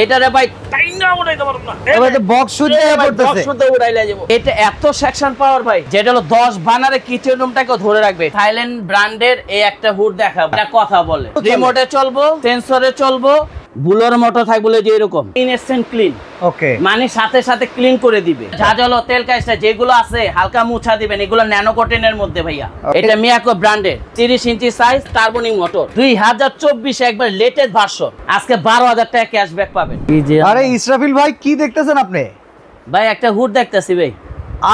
এটারে ভাই টাইনা উড়াইতে পারব না। ভাই তো বক্স শুদ্ধ পড়তেছে, বক্স শুদ্ধ উড়াইলা যাব। এটা এত সেকশন পাওয়ার ভাই, যেটা হলো 10 বানারে কিচেন রুমটাকে ধরে রাখবে। থাইল্যান্ড ব্র্যান্ডের এই একটা হুড দেখাবো, এটা কথা বলে, রিমোটে চলবো, সেন্সরে চলবো, বুলোর মোটর থাকবে যে এরকম ইনস্ট্যান্ট ক্লিন। ওকে, মানে সাথে সাথে ক্লিন করে দিবে। ঝাঁঝালো তেল কাজটা যেগুলো আছে হালকা মুছা দিবেন, এগুলো ন্যানো কোটেনের মধ্যে ভাইয়া। এটা মিয়াকো ব্র্যান্ডের 30 ইঞ্চি সাইজ টার্বোনিং মোটর, 2024 একবার লেটেস্ট ভার্সন। আজকে 12,000 টাকা ক্যাশব্যাক পাবেন। আরে ইসরাফিল ভাই কি দেখতেছেন আপনি? ভাই একটা হুড দেখতেছি ভাই।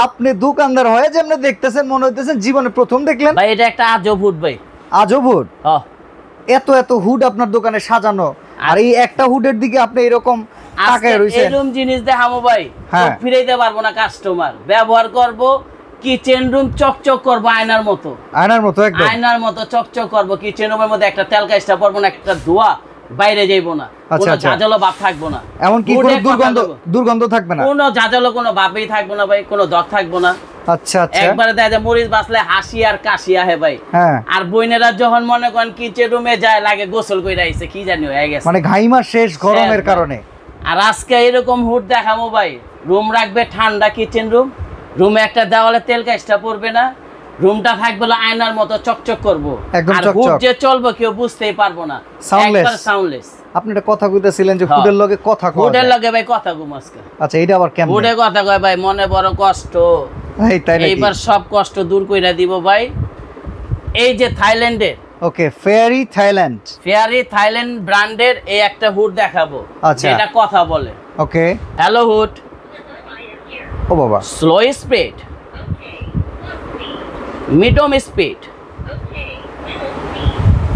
আপনি দোকানদার হয়ে যেমন দেখতেছেন মনে হইতেছে জীবনে প্রথম দেখলেন। ভাই এটা একটা আজব হুড ভাই। আজব হুড? হ্যাঁ, এত এত হুড আপনার দোকানে সাজানো, আর এই একটা হুডের দিকে আপনি এরকম তাকায় রইছেন। এরকম জিনিস দেখামো ভাই, হ্যাঁ, ফিরাইতে পারবো না কাস্টমার। ব্যবহার করব, কিচেন রুম চকচক করব আয়নার মতো। আয়নার মতো একদম আয়নার মতো চকচক করব। কিচেন রুমের মধ্যে একটা তেল কাজটা পড়বো না, একটা ধোয়া বাইরে যাইবো না, কোনো ঝাঁঝালো ভাব থাকবো না, এমন কি কোনো দুর্গন্ধ থাকবে না, কোনো ঝাঁঝালো কোনো ভাবই থাকবো না ভাই, কোনো দাগ থাকবো না। আচ্ছা আচ্ছা, একবারে দেখা যায় মরিচ বাসলে হাসি আর কাশি আহে ভাই। হ্যাঁ, আর বইনেরা যখন মনে করেন কিচেন রুমে যায় লাগে গোসল কইরা আইছে, কি জানি হয়ে গেছে, মানে ঘাইমা শেষ গরমের কারণে। আর আজকে এরকম হুড দেখামো ভাই, রুম রাখবে ঠান্ডা, কিচেন রুম, রুমে একটা দেওয়ালে তেল কাজটা পড়বে না, রুমটা থাকবে আয়নার মতো চকচক করবো, আর হুড যে চলবে কেউ বুঝতেই পারবো না, একবার সাউন্ডলেস। আপনি একটা কথা কইতেছিলেন যে হুডের লগে কথা কয়, হুডের লগে ভাই কথা কম আজকে। আচ্ছা, এটা আবার কেমন? হুডে কথা কয় ভাই, মনে বড় কষ্ট, এইবার সব কষ্ট দূর কইরা দিব ভাই। এই যে থাইল্যান্ডের, ওকে, ফেয়ারি থাইল্যান্ড ব্র্যান্ডের এই একটা হুড দেখাবো, আচ্ছা, এটা কথা বলে। ওকে, হ্যালো হুড, ও বাবা, slow speed, medium speed,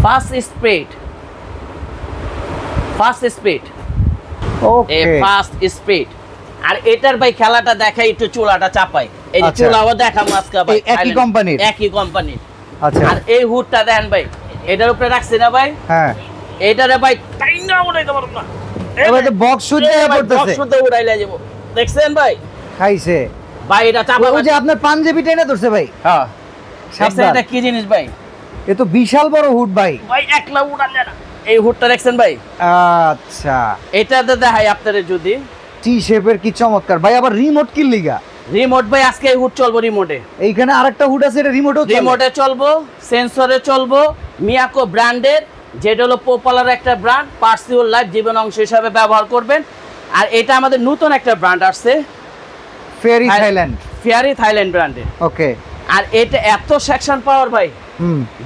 fast speed, okay, fast speed. আর এটার ভাই খেলাটা দেখাই, একটু চুলাটা চাপাই, এই যে চুলাও দেখাবো আজকে ভাই, একই কোম্পানির। আচ্ছা, আর এই হুডটা দেন ভাই, এটার উপরে রাখছি না ভাই, হ্যাঁ, এটারে ভাই টাইনা উড়াইতে পারব না। এবারে তো বক্স শুদ্ধ পড়তেছে, বক্স শুদ্ধ উড়াইলা যাব। দেখছেন ভাই, খাইছে ভাই, এটা চাপা। ওই যে আপনার পাঞ্জাবি টেনে ধরছে ভাই। হ্যাঁ, দেখছেন এটা কি জিনিস ভাই? এ তো বিশাল বড় হুড ভাই। ভাই একলা উড়ালে না, এই হুডটা দেখছেন ভাই? আচ্ছা, এটাতে দেখাই আপনারে, যদি টি শেপের কি চমৎকার ভাই। আবার রিমোট কি লিগা? রিমোট ভাই আজকে এই হুড চলবো রিমোটে। এইখানে আরেকটা হুড আছে, এটা রিমোটে চলবো, সেন্সরে চলবো, মিয়াকো ব্র্যান্ডের, যেটা হলো পপুলার একটা ব্র্যান্ড, পার্সিওর লাইফ জীবন অংশ হিসাবে ব্যবহার করবেন। আর এটা আমাদের নতুন একটা ব্র্যান্ড আসছে, ফেয়ারি থাইল্যান্ড ব্র্যান্ডের। ওকে, আর এটা এত সেকশন পাওয়ার ভাই,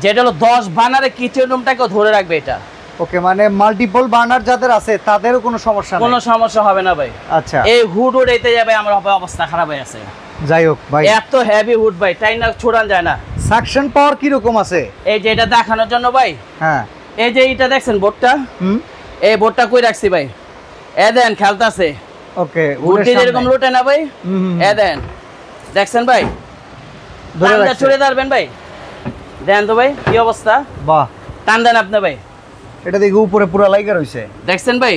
যেটা হলো 10 বানারে কিচেন রুমটাকে ধরে রাখবে এটা। ওকে, মানে মাল্টিপল বার্নার যাদের আছে তাদেরও কোনো সমস্যা হবে না ভাই। আচ্ছা, এই হুড উড়াইতে যাবে আমার অবস্থা খারাপ হয়ে আছে। যাই হোক ভাই, এত হেভি হুড ভাই, টাইনা ছোড়ান যায় না। সাকশন পাওয়ার কি রকম আছে? এই যে এটা দেখানোর জন্য ভাই, হ্যাঁ, এই যে এটা দেখছেন বোর্ডটা, এই বোর্ডটা কই রাখছি ভাই, এ দেন খেলতাছে। ওকে, হুডটি এরকম লুটে না ভাই, এ দেন, দেখছেন ভাই, ধরে ছুড়ে ধরবেন ভাই, দেন তো ভাই কি অবস্থা। বাহ, টান দেন আপনি ভাই, এটা দেখি উপরে পুরো লাইগা রইছে। দেখছেন ভাই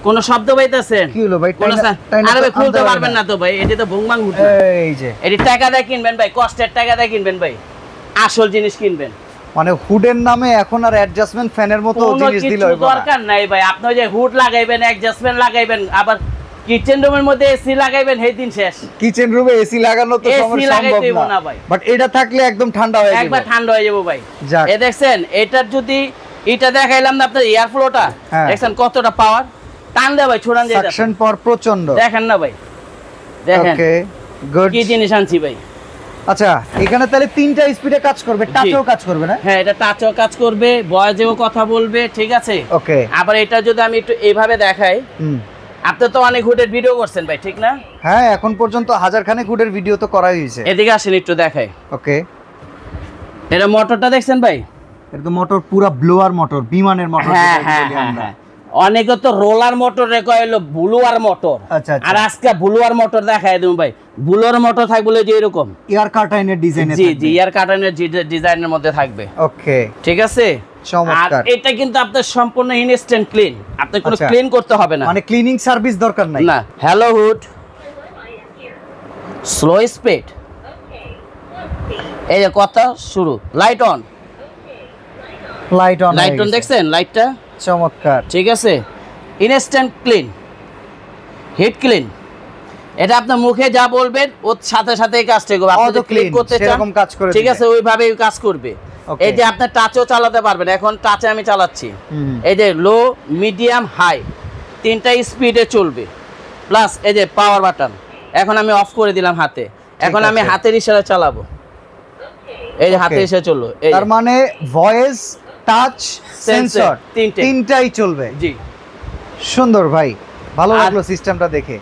কোন শব্দ পাইতাছেন? কি হলো ভাই? আরে ভাই খুলতে পারবেন না তো ভাই, এটা তো ভুংবাং হুড। এই যে এটি টাকা দিয়ে কিনবেন ভাই, কষ্টের টাকা দিয়ে কিনবেন ভাই, আসল জিনিস কিনবেন। মানে হুডের নামে এখন আর অ্যাডজাস্টমেন্ট ফ্যানের মতো জিনিস দিলে হইব না, দরকার নাই ভাই। আপনি যে হুড লাগাইবেন, অ্যাডজাস্টমেন্ট লাগাইবেন, আবার কিচেন রুমের মধ্যে এসি লাগাইবেন, এই দিন শেষ। কিচেন রুমে এসি লাগানো তো সম্ভব না ভাই, বাট এটা থাকলে একদম ঠান্ডা হয়ে যাবে, একবার ঠান্ডা হয়ে যাবে ভাই। এই দেখছেন এটার যদি এটা দেখাইলাম না আপনার এয়ার ফ্লোটা, দেখছেন কতটা পাওয়ার, টান দে ভাই, ছোড়ান যায়, সাকশন পাওয়ার প্রচন্ড, দেখেন না ভাই, দেখেন। ওকে, গুড, কি জিনিস আনছি ভাই। আচ্ছা, এখানে তাহলে তিনটা স্পিডে কাজ করবে, টাচও কাজ করবে না? হ্যাঁ, এটা টাচও কাজ করবে, ভয়েসেও কথা বলবে, ঠিক আছে। ওকে, আবার এটা যদি আমি একটু এইভাবে দেখাই, আপনি তো অনেক হুডের ভিডিও করছেন ভাই, ঠিক না? হ্যাঁ, এখন পর্যন্ত হাজারখানেক হুডের ভিডিও তো করাই হয়েছে। এদিকে আসেন একটু দেখাই। ওকে, এটা মোটরটা দেখছেন ভাই? এটা তো মোটর পুরো ব্লোয়ার মোটর, বিমানের মোটর। হ্যাঁ হ্যাঁ হ্যাঁ, অনেকে তো রোলার মোটর রে কয় হলো ব্লুয়ার মোটর। আচ্ছা, আর আজকে ব্লুয়ার মোটর দেখায় দেব ভাই। ব্লুয়ার মোটর থাকবে যে এরকম এয়ার কার্টাইনের ডিজাইনে থাকবে। জি জি, এয়ার কার্টাইনের ডিজাইনের মধ্যে থাকবে। ওকে, ঠিক আছে, চমৎকার। আর এটা কিন্তু আপনার সম্পূর্ণ ইনস্ট্যান্ট ক্লিন, আপনি কোনো ক্লিন করতে হবে না, মানে ক্লিনিং সার্ভিস দরকার নাই না। হ্যালো হুড, স্লো স্পিড, এই যে কথা শুরু, লাইট অন, লাইট অন দেখছেন লাইটটা? চমৎকার, ঠিক আছে, ইনস্ট্যান্ট ক্লিন। হিট ক্লিন, এটা আপনার মুখে যা বলবেন ওর সাথে সাথে কাজটা করবে। আপনি যদি ক্লিন করতে চান সেরকম কাজ করে ঠিক আছে, ওইভাবেই কাজ করবে। এই যে আপনি টাচও চালাতে পারবেন, এখন টাচে আমি চালাচ্ছি, এই যে লো মিডিয়াম হাই তিনটা স্পিডে চলবে, প্লাস এই যে পাওয়ার বাটন। এখন আমি অফ করে দিলাম হাতে, এখন আমি হাতের ইশারা চালাবো, এই যে হাতের ইশারা চললো। তার মানে ভয়েস, টাচ, সেন্সর তিনটাই চলবে। জি সুন্দর ভাই, ভালো লাগলো সিস্টেমটা দেখে।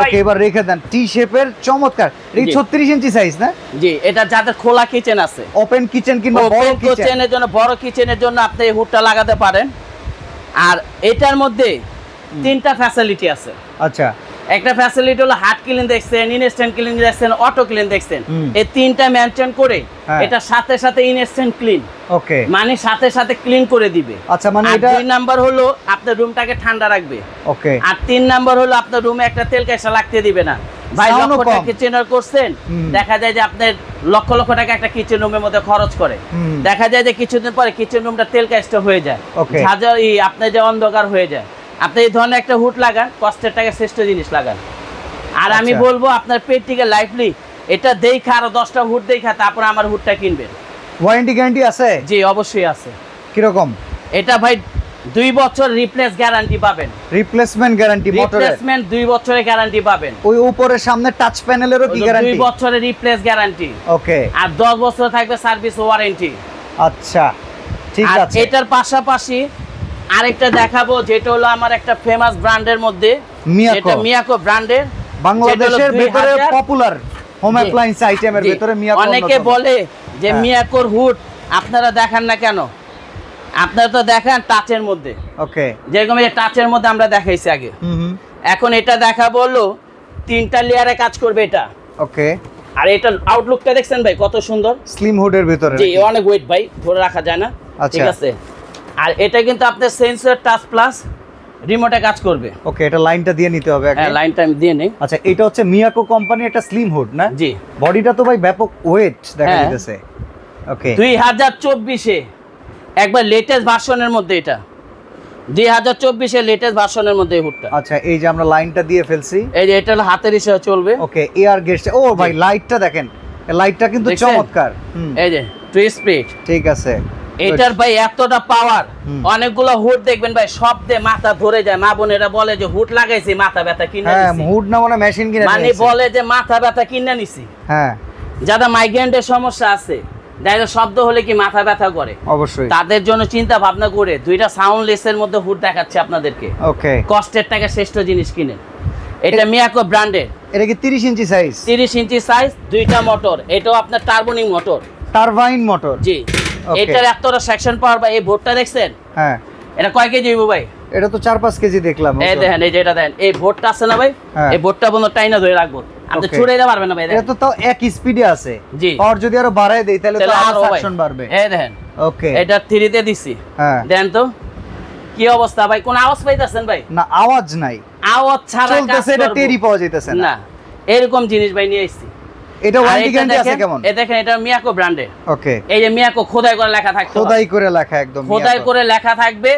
ওকে, এবার রেখে দেন। টি শেপের চমৎকার, এই 36 ইঞ্চি সাইজ না? জি, এটা যাদের খোলা কিচেন আছে, ওপেন কিচেন কিংবা বড় কিচেনের জন্য, বড় কিচেনের জন্য আপনি এই হুডটা লাগাতে পারেন। আর এটার মধ্যে তিনটা ফ্যাসিলিটি আছে। আচ্ছা, একটা ফ্যাসিলিটি হলো হার্ড ক্লিন দেখছেন, ইনস্ট্যান্ট ক্লিন দেখছেন, অটো ক্লিন দেখছেন, এই তিনটা মেনটেন করে এটা সাথে সাথে ইনস্ট্যান্ট ক্লিন, ওকে, মানে সাথে সাথে ক্লিন করে দিবে। আচ্ছা, মানে এটা দুই নাম্বার হলো আপনার রুমটাকে ঠান্ডা রাখবে, ওকে। আর তিন নাম্বার হলো আপনার রুমে একটা তেল কাঁচা লাগতে দিবে না। ভাই লক্ষ টাকা কিচেন করছেন, দেখা যায় যে আপনার লক্ষ লক্ষ টাকা একটা কিচেন রুমের মধ্যে খরচ করে, দেখা যায় যে কিছুদিন পরে কিচেন রুমটা তেল কাঁচা হয়ে যায়, ঝাঁঝাই আপনার যে অন্ধকার হয়ে যায়। আপনি এই ধরনের একটা হুড লাগান, কষ্টের টাকা শ্রেষ্ঠ জিনিস লাগান। আর আমি বলবো আপনার পেট থেকে লাইফলি এটা দেখা আরো 10টা হুড দেখা তারপর আমার হুডটা কিনবেন। ওয়ারেন্টি গ্যারান্টি আছে? জি অবশ্যই আছে। কিরকম? এটা ভাই 2 বছর রিপ্লেস গ্যারান্টি পাবেন। রিপ্লেসমেন্ট গ্যারান্টি মোটরের? রিপ্লেসমেন্ট 2 বছরের গ্যারান্টি পাবেন। ওই উপরের সামনে টাচ প্যানেলেরও কি গ্যারান্টি? 2 বছরের রিপ্লেস গ্যারান্টি। ওকে। আর 10 বছর থাকবে সার্ভিস ওয়ারেন্টি। আচ্ছা, ঠিক আছে। এটার পাশাপাশি আরেকটা দেখাবো, যেটা হলো আমার একটা ফেমাস ব্র্যান্ডের মধ্যে, মিয়াকো। এটা মিয়াকো ব্র্যান্ডের, বাংলাদেশের ভিতরে পপুলার হোম অ্যাপ্লায়েন্স আইটেমের ভিতরে মিয়াকো। অনেকে বলে যে মিয়াকোর হুড আপনারা দেখান না কেন, আপনারা তো দেখান টাচের মধ্যে। ওকে, যেরকম এই টাচের মধ্যে আমরা দেখাইছি আগে, এখন এটা দেখাবো হলো 3টা লেয়ারে কাজ করবে এটা। ওকে। আর এটা আউটলুকটা দেখছেন ভাই কত সুন্দর, স্লিম হুডের ভিতরে। জি, অনেক ওয়েট ভাই, ধরে রাখা যায় না, ঠিক আছে। আর এটা কিন্তু আপনার সেন্সর টাচ প্লাস রিমোটে কাজ করবে। ওকে, এটা লাইনটা দিয়ে নিতে হবে আগে। হ্যাঁ, লাইনটা আমি দিয়ে নেই। আচ্ছা, এটা হচ্ছে মিয়াকো কোম্পানির একটা স্লিম হুড না? জি। বডিটা তো ভাই ব্যাপক ওয়েট দেখা যাচ্ছে। ওকে, 2024 একবার লেটেস্ট ভার্সনের মধ্যে, এটা 2024 এর লেটেস্ট ভার্সনের মধ্যে এই হুডটা। আচ্ছা, এই যে আমরা লাইনটা দিয়ে ফেলছি, এই যে এটা হলো হাতের ইশারা চলবে। ওকে, এয়ার গেটস। ও ভাই, লাইটটা দেখেন, লাইটটা কিন্তু চমৎকার। এই যে 2 স্পিড, ঠিক আছে। এটার ভাই এতটা পাওয়ার, অনেকগুলো হুড দেখবেন ভাই শব্দে মাথা ধরে যায়। মা বোনেরা বলে যে হুড লাগাইছি মাথা ব্যথা কিনে নিছি। হ্যাঁ, হুড না মানে মেশিন কিনে নিছি, মানে বলে যে মাথা ব্যথা কিনে নিছি। হ্যাঁ, যারা মাইগ্রেনের সমস্যা আছে, যাদের শব্দ হলে কি মাথা ব্যথা করে, অবশ্যই তাদের জন্য চিন্তা ভাবনা করে 2টা সাউন্ডলেসের মধ্যে হুড দেখাচ্ছে আপনাদেরকে। ওকে, কষ্টের টাকা শ্রেষ্ঠ জিনিস কিনেন। এটা মিয়াকো ব্র্যান্ডের। এটা কি 30 ইঞ্চি সাইজ? 30 ইঞ্চি সাইজ, 2টা মোটর। এটাও আপনার টার্বোনিং মোটর, টারবাইন মোটর। জি। এটার এতটা সেকশন পাওয়ার ভাই, এই বোর্ডটা দেখছেন? হ্যাঁ। এটা কয় কেজি হইব ভাই? এটা তো 4-5 কেজি দেখলাম। এই দেখেন, এই যে এটা দেখেন, এই বোর্ডটা আছে না ভাই, এই বোর্ডটা বন্ধ টাইনা ধরে রাখবো, আপনি ছুড়াইতে পারবেন না ভাই। এটা তো তাও এক স্পিডে আছে। জি। পাওয়ার যদি আরো বাড়ায় দেই তাহলে তো আরো সাকশন বাড়বে। এই দেখেন, ওকে, এটা 3 তে দিছি। হ্যাঁ, দেন তো কি অবস্থা ভাই, কোন আওয়াজ পাইতাছেন ভাই? না, আওয়াজ নাই, আওয়াজ ছাড়া কাজ চলতেছে, এটা টেরি পাওয়া যাইতেছে না। এরকম জিনিস ভাই নিয়ে আইছি। এটা ওয়ারেন্টি গ্যারান্টি আছে কেমন? এই দেখেন, এটা মিয়াকো ব্র্যান্ডের। ওকে, এই যে মিয়াকো খোদাই করে লেখা থাকবে, খোদাই করে লেখা, একদম খোদাই করে লেখা থাকবে।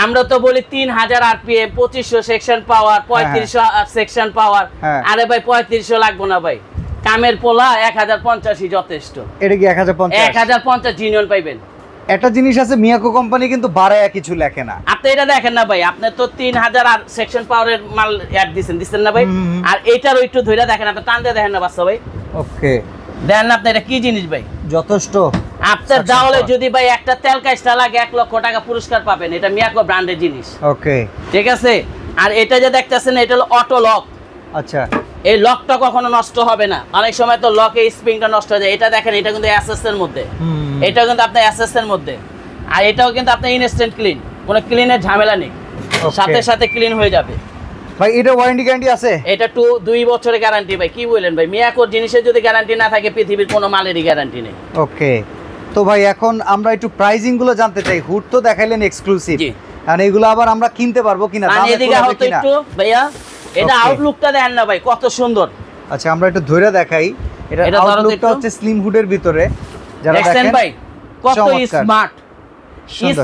আমরা তো বলি 3000 আরপিএম, 2500 সেকশন পাওয়ার, 3500 সেকশন পাওয়ার। আরে ভাই 3500 লাগবে না ভাই, কামের পোলা 1050 যথেষ্ট। এটা কি 1050? 1050 জিনিয়ন পাইবেন। একটা জিনিস আছে, মিয়াকো কোম্পানি কিন্তু বাড়ায়া কিছু লেখে না। আপনি এটা দেখেন না ভাই, আপনি তো 3000 আর সেকশন পাওয়ারের মাল অ্যাড দিছেন না ভাই? আর এইটারও একটু ধইরা দেখেন, আপনি টান দিয়ে দেখেন না বাচ্চা ভাই। ওকে, দেখেন আপনি এটা কি জিনিস ভাই, যথেষ্ট। আপনার দাওলে যদি ভাই একটা তেল কাজটা লাগে 1 লক্ষ টাকা পুরস্কার পাবেন। এটা মিয়াকো ব্র্যান্ডের জিনিস। ওকে, ঠিক আছে। আর এটা যে দেখতেছেন, এটা হলো অটো লক। আচ্ছা, এই লকটা কখনো নষ্ট হবে না। অনেক সময় তো লকে স্প্রিংটা নষ্ট হয়ে যায়। এটা দেখেন, এটা কিন্তু এসএস এর মধ্যে, এটা কিন্তু আপনার এসএস এর মধ্যে। আর এটাও কিন্তু আপনার ইনস্ট্যান্ট ক্লিন, কোনো ক্লিনের ঝামেলা নেই, সাথে সাথে ক্লিন হয়ে যাবে ভাই। এটা ওয়ারেন্টি গ্যারান্টি আছে? এটা 2 বছরের গ্যারান্টি ভাই। কি বলেন ভাই, মিয়াকোর জিনিসের যদি গ্যারান্টি না থাকে, পৃথিবীর কোনো মালেরই গ্যারান্টি নেই। ওকে, তো ভাই এখন আমরা একটু প্রাইসিং গুলো জানতে চাই। হুড তো দেখাইলেন এক্সক্লুসিভ, আর এগুলো আবার আমরা কিনতে পারবো কিনা, দামে এদিকে হয়তো একটু ভাইয়া, এটা আউটলুকটা দেখেন না ভাই, কত সুন্দর। আচ্ছা, আমরা একটু ধরে দেখাই। এটা আউটলুকটা হচ্ছে স্লিম হুডের ভিতরে, যারা দেখেন ভাই কত স্মার্ট।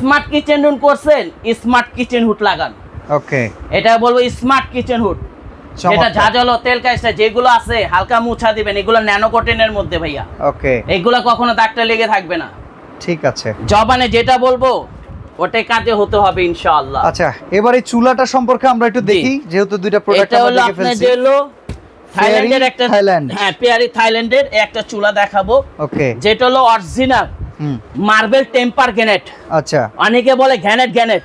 স্মার্ট কিচেন রুম করছেন, স্মার্ট কিচেন হুড লাগান। ওকে, এটা বলবো স্মার্ট কিচেন হুড। যেটা ঝাঁঝালো তেল কাজটা যেগুলো আছে হালকা মুছা দিবেন, এগুলো ন্যানো কটনের মধ্যে ভাইয়া। ওকে, এগুলো কখনো দাগটা লেগে থাকবে না। ঠিক আছে, জবানে যেটা বলবো ওটাই কাজে হতে হবে ইনশাআল্লাহ। আচ্ছা, এবার এই চুলাটা সম্পর্কে আমরা একটু দেখি, যেহেতু দুইটা প্রোডাক্ট আমরা দেখে ফেলছি। এটা হলো থাইল্যান্ডের একটা, থাইল্যান্ড, হ্যাঁ পেয়ারি থাইল্যান্ডের একটা চুলা দেখাবো। ওকে, যেটা হলো অরিজিনাল মার্বেল টেম্পার গ্যানেট। আচ্ছা, অনেকে বলে গ্যানেট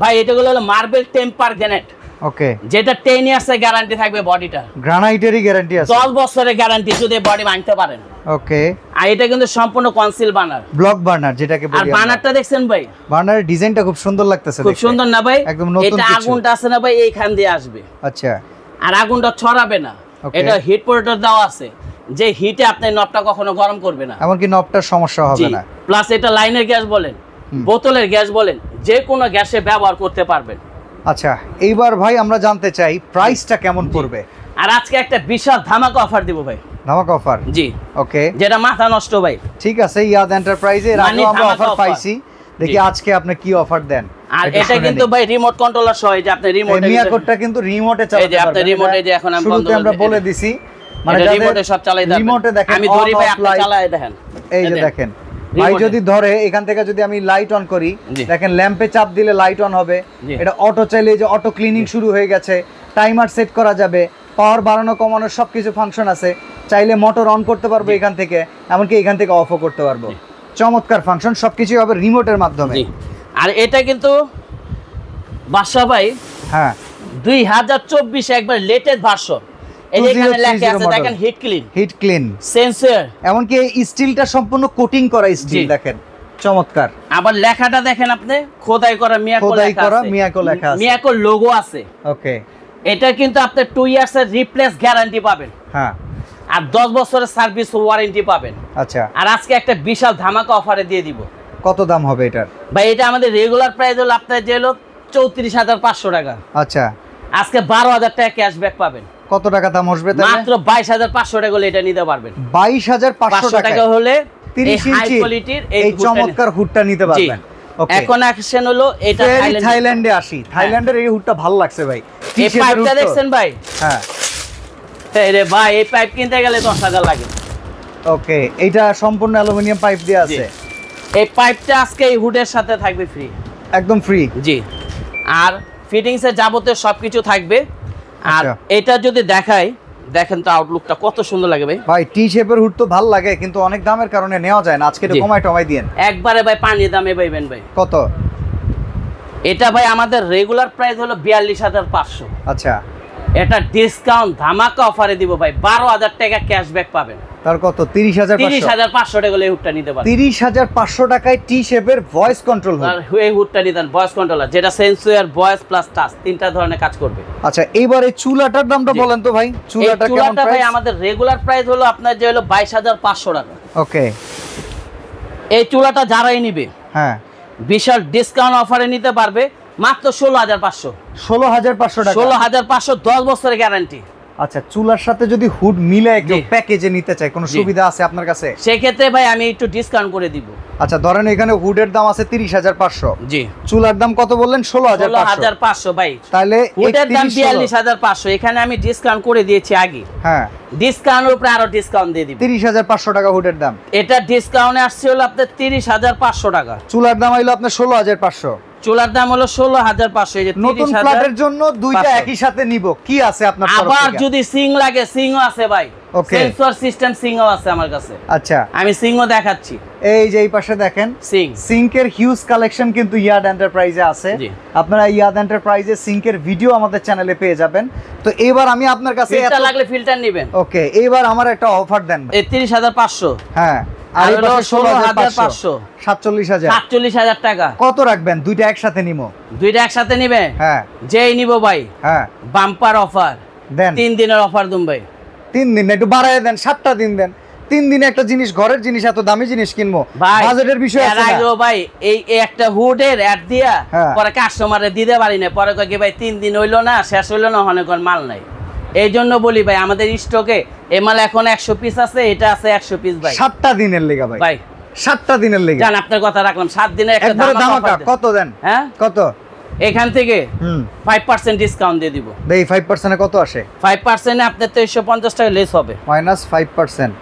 ভাই, এটা হলো মার্বেল টেম্পার গ্যানেট। ওকে, যেটা 10 ইয়ার্স এর গ্যারান্টি থাকবে বডিটা, গ্রানাইটেরই গ্যারান্টি আছে, 10 বছরের গ্যারান্টি যদি বডি ভাঙতে পারেন। ওকে, আর এটা কিন্তু সম্পূর্ণ কনসিল বার্নার, ব্লক বার্নার যেটাকে বলি। আর বার্নারটা দেখছেন ভাই, বার্নারের ডিজাইনটা খুব সুন্দর লাগতেছে, খুব সুন্দর না ভাই? একদম নতুন। এটা আগুনটা আছে না ভাই, এইখান দিয়ে আসবে, আচ্ছা, আর আগুনটা ছড়াবে না। এটা হিট প্রোটেক্টর দেওয়া আছে, যে হিটে আপনার নবটা কখনো গরম করবে না, এমনকি নবটার সমস্যা হবে না। প্লাস এটা লাইনের গ্যাস বলেন, বোতলের গ্যাস বলেন, যে কোনো গ্যাসে ব্যবহার করতে পারবেন। আচ্ছা, এইবার ভাই আমরা জানতে চাই প্রাইসটা কেমন পড়বে। আর আজকে একটা বিশাল ধামাকা অফার দিব ভাই, ধামাকা অফার। জি, ওকে, যেটা মাথা নষ্ট ভাই। ঠিক আছে, ইয়াদ এন্টারপ্রাইজে এর আগে আমরা অফার পাইছি, দেখি আজকে আপনি কি অফার দেন। আর এটা কিন্তু ভাই রিমোট কন্ট্রোলার সহ, যে আপনি রিমোট মিয়া কোডটা কিন্তু রিমোটে চালাতে পারবেন। এই যে আপনি রিমোটে, যে এখন আমি বন্ধ আমরা বলে দিছি, মানে রিমোটে সব চালাই দেন। রিমোটে দেখেন, আমি ধরি ভাই, আপনি চালায় দেখেন। এই যে দেখেন ভাই, যদি ধরে এখান থেকে যদি আমি লাইট অন করি, দেখেন ল্যাম্পে চাপ দিলে লাইট অন হবে। এটা অটো চাইলে যে অটো ক্লিনিং শুরু হয়ে গেছে, টাইমার সেট করা যাবে, পাওয়ার বাড়ানো কমানোর সবকিছু ফাংশন আছে। চাইলে মোটর অন করতে পারবো এখান থেকে, এমনকি এখান থেকে অফও করতে পারবো। চমৎকার ফাংশন, সবকিছু হবে রিমোটের মাধ্যমে। আর এটা কিন্তু বাদশা ভাই, হ্যাঁ, 2024 একবার লেটেস্ট ভার্সন। এই যে এখানে লেখা আছে দেখেন, হিট ক্লিন সেন্সর, এমনকি এই স্টিলটা সম্পূর্ণ কোটিং করা স্টিল, দেখেন চমৎকার। আবার লেখাটা দেখেন আপনি, খোদাই করা মিয়াকো লেখা আছে, মিয়াকো লোগো আছে। ওকে, এটা কিন্তু আপনি 2 ইয়ার্স এর রিপ্লেস গ্যারান্টি পাবেন, হ্যাঁ, আর 10 বছরের সার্ভিস ওয়ারেন্টি পাবেন। আচ্ছা, আর আজকে একটা বিশাল ধামাকা অফারে দিয়ে দিব। কত দাম হবে এটার ভাই? এটা আমাদের রেগুলার প্রাইস হলো আপনার যে হলো 34,500 টাকা। আচ্ছা, আজকে 12,000 টাকা ক্যাশব্যাক পাবেন। কত টাকা দাম আসবে? মাত্র 22,500 টাকা হলে এটা নিতে পারবেন। 22,500 টাকা হলে 30 ইঞ্চি কোয়ালিটির এই চমৎকার হুডটা নিতে পারবেন। ওকে, এখন অ্যাকশন হলো এটা থাইল্যান্ডে আসি। থাইল্যান্ডের এই হুডটা ভালো লাগছে ভাই। এই পাইপটা দেখছেন ভাই? হ্যাঁ, রে ভাই, এই পাইপ কিনতে গেলে 10,000 লাগে। ওকে, এটা সম্পূর্ণ অ্যালুমিনিয়াম পাইপ দিয়ে আছে। এই পাইপটা আজকে এই হুডের সাথে থাকবে ফ্রি, একদম ফ্রি। জি, আর ফিটিংস এর যাবতীয় সবকিছু থাকবে। আর এটা যদি দেখাই, দেখেন তো আউটলুকটা কত সুন্দর লাগে ভাই। ভাই টি শেপের হুড তো ভালো লাগে, কিন্তু অনেক দামের কারণে নেওয়া যায় না। আজকে একটু কমাই দেন একবারে ভাই, পানির দামে পাইবেন ভাই। কত? এটা ভাই আমাদের রেগুলার প্রাইস হলো 42,500। আচ্ছা, এটা ডিসকাউন্ট ধামাকা অফারে দিব ভাই, 12,000 টাকা ক্যাশব্যাক পাবেন। তার কত? 30,500 টাকা এই হুডটা নিতে পারেন। 30,500 টাকায় টি শেপের ভয়েস কন্ট্রোল হুড। আর এই হুডটা নিতেন ভয়েস কন্ট্রোলার, যেটা সেন্সর, ভয়েস প্লাস টাচ, তিনটা ধরনের কাজ করবে। আচ্ছা, এইবারে চুলাটার দামটা বলেন তো ভাই। চুলাটা কেমন প্রাইস? ভাই আমাদের রেগুলার প্রাইস হলো আপনার যে হলো 22,500 টাকা। ওকে, এই চুলাটা যারাই নিবে, হ্যাঁ, বিশাল ডিসকাউন্ট অফারে নিতে পারবে মাত্র 16,500। 16,500 টাকা। 16,500, 10 বছরের গ্যারান্টি। আচ্ছা, চুলার সাথে যদি হুড মিলে একদম প্যাকেজে নিতে চাই, কোনো সুবিধা আছে আপনার কাছে? সেই ক্ষেত্রে ভাই আমি একটু ডিসকাউন্ট করে দিব। আচ্ছা, ধরেন এখানে হুডের দাম আছে 30,500। জি, চুলার দাম কত বললেন? 16,500 ভাই। তাহলে হুডের দাম 42,500, এখানে আমি ডিসকাউন্ট করে দিয়েছি আগে। হ্যাঁ, ডিসকাউন্টের উপরে আরো ডিসকাউন্ট দিয়ে দিব। 30,500 টাকা হুডের দাম। এটা ডিসকাউন্টে আসছে হলো আপনার 30,500 টাকা। চুলার দাম হলো আপনার 16,500। চুলার দাম হলো 16,500। এই যে নতুন ফ্ল্যাটের জন্য দুইটা একই সাথে নিব, কি আছে আপনার তরফ থেকে? আবার যদি সিং লাগে, সিংও আছে ভাই। সেন্সর সিস্টেম সিংও আছে আমার কাছে। আচ্ছা, আমি সিংও দেখাচ্ছি। এই যে এই পাশে দেখেন, সিঙ্কের হিউজ কালেকশন কিন্তু ইয়াদ এন্টারপ্রাইজে আছে। আপনারা ইয়াদ এন্টারপ্রাইজে সিঙ্কের ভিডিও আমাদের চ্যানেলে পেয়ে যাবেন। তো এবার আমি আপনার কাছে ফিল্টার লাগলে ফিল্টার নেবেন। ওকে, এবার আমার একটা অফার দেন। 30,500। হ্যাঁ, আর হলো 16,500, 47,000 টাকা। কত রাখবেন? দুইটা একসাথে নিবো। দুইটা একসাথে নিবে? হ্যাঁ, যেই নিব ভাই, হ্যাঁ, বাম্পার অফার দেন। 3 দিনের অফার দুম ভাই। 3 দিন একটু বাড়ায় দেন, 7টা দিন দেন। 3 দিনে একটা জিনিস, ঘরের জিনিস, এত দামি জিনিস কিনবো, বাজেটের বিষয় আছে না ভাই। এই একটা হুডের অ্যাড দিয়া পরে কাস্টমারে দিতে পারি না, পরে কয় কি ভাই 3 দিন হইলো না, শেষ হইলো না, অনেক মাল নাই। এই জন্য বলি ভাই, আমাদের স্টকে এই মাল এখন 100 পিস আছে, এটা আছে 100 পিস ভাই। 7টা দিনের লেগা ভাই, 7টা দিনের লেগা। জান আপনার কথা রাখলাম, 7 দিনের একটা ধামাকা। কত দেন? হ্যাঁ, কত? এখান থেকে 5% ডিসকাউন্ট দিয়ে দিব। এই 5% এ কত আসে? 5% এ আপনার 2350 টাকা লেস হবে, মাইনাস 5%।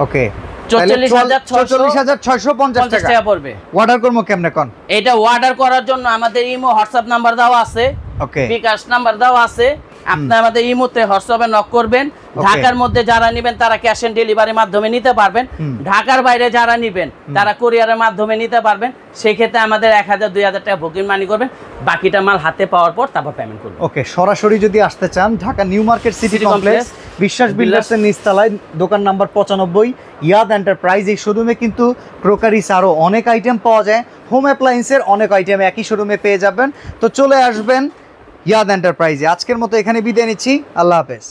ওকে, 44,650 টাকা পড়বে। অর্ডার করবো কেমনে কোন? এটা অর্ডার করার জন্য আমাদের ইমো হোয়াটসঅ্যাপ নাম্বার দেওয়া আছে, ওকে, বিকাশ নাম্বার দেওয়া আছে। আপনি আমাদের ইমোতে হোয়াটসঅ্যাপে নক করবেন। ঢাকার মধ্যে যারা নেবেন তারা ক্যাশ অন ডেলিভারির মাধ্যমে নিতে পারবেন। ঢাকার বাইরে যারা নেবেন তারা কুরিয়ারের মাধ্যমে নিতে পারবেন। সেই ক্ষেত্রে আমাদের 1000-2000 টাকা বুকিং মানি করবেন, বাকিটা মাল হাতে পাওয়ার পর তারপর পেমেন্ট করবেন। ওকে, সরাসরি যদি আসতে চান Dhaka new market city complex বিশ্বাস বিল্ডার্সের নিচতলায় দোকান নাম্বার 95 ইয়াদ এন্টারপ্রাইজ। এই শোরুমে কিন্তু ক্রোকারিস আরও অনেক আইটেম পাওয়া যায়, হোম অ্যাপ্লায়েন্সের অনেক আইটেম একই শোরুমে পেয়ে যাবেন। তো চলে আসবেন ইয়াদ এন্টারপ্রাইজে। আজকের মতো এখানে বিদায় নিচ্ছি, আল্লাহ হাফেজ।